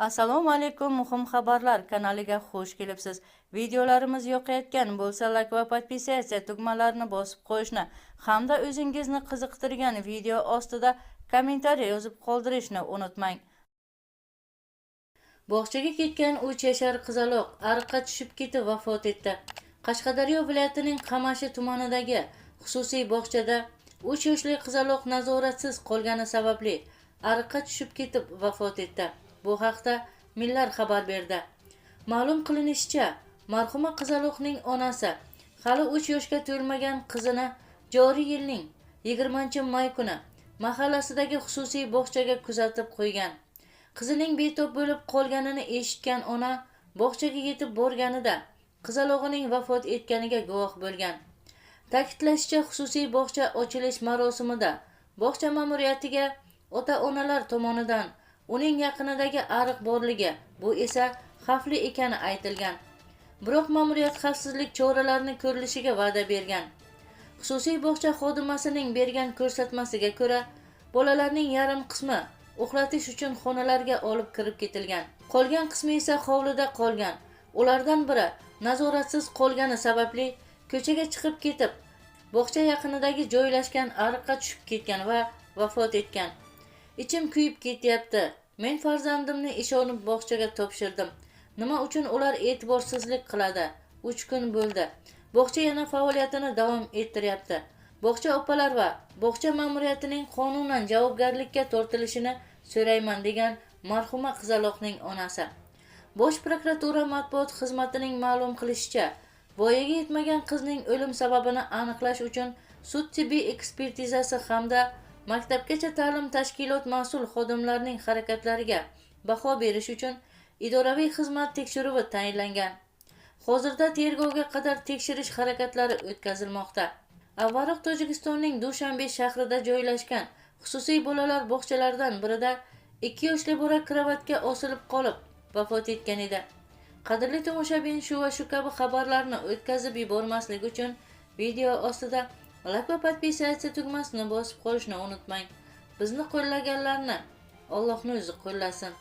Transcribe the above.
Assalomu alaykum, muhim xabarlar kanaliga xush kelibsiz. Videolarimiz yoqayotgan bo'lsa, like va podpisatsiya tugmalarini bosib qo'yishni hamda o'zingizni qiziqtirgan video ostida kommentariy yozib qoldirishni unutmang. Bog'chaga ketgan 3 yashar qizaloq ariqqa tushib ketib vafot etdi. Qashqadaryo viloyatining Qamashi tumanidagi xususiy bog'chada 3 yoshli qizaloq nazoratsiz qolgani sababli ariqqa tushib ketib vafot etdi. Bu haqda Millar xabar berdi. Ma'lum qilinishicha, marhuma qizaloqning onasi hali 3 yoshga to'lmagan qizini joriy yilning 20-may kuni mahallasidagi xususiy bog'chaga kuzatib qo'ygan. Qizining betob bo'lib qolganini eshitgan ona bog'chaga yetib borganida qizalog'ining vafot etganiga guvoh bo'lgan. Ta'kidlashicha, xususiy bog'cha ochilish marosimida bog'cha ma'muriyatiga ota-onalar tomonidan uning yaqinidagi ariq borligi, bu esa xavfli ekani aytilgan. Biroq ma'muriyat xavfsizlik choralarini ko'rilishiga va'da bergan. Xususiy bog'cha xodimasining bergan ko'rsatmasiga ko'ra, bolalarning yarim qismi uxlatish uchun xonalarga olib kirib ketilgan. Qolgan qismi esa hovlida qolgan. Ulardan biri nazoratsiz qolgani sababli ko'chaga chiqib ketib, bog'cha yaqinidagi joylashgan ariqqa tushib ketgan va vafot etgan. Ichim kuyib ketyapti. Men farzandimni ishonib bog'chaga topshirdim. Nima uchun ular e'tiborsizlik qiladi? 3 kun bo'ldi. Bog'cha yana faoliyatini davom ettiryapti. Bog'cha opalar va bog'cha ma'muriyatining qonunan javobgarlikka tortilishini so'rayman, degan marhuma qizaloqning onasi. Bosh prokuratura matbuot xizmatining ma'lum qilishicha, voyaga yetmagan qizning o'lim sababini aniqlash uchun sud tibbiy ekspertizasi hamda maktabgacha ta'lim tashkilot mas'ul xodimlarining harakatlariga baho berish uchun idoraviy xizmat tekshiruvi tayinlangan. Hozirda tergovga qadar tekshirish harakatlari o'tkazilmoqda. Avvalroq Tojikistonning Dushanbe shahrida joylashgan xususiy bolalar bog'chalaridan birida 2 yoshli bola kravatga osilib qolib vafot etgan edi. Qadrli tomoshabin, shu va shu kabi xabarlarni o'tkazib yubormaslik uchun video ostida like va podpisatsiya tugmasini bosib qo'yishni unutmang. Bizni qo'llaganlarni Allohning o'zi qo'llasin.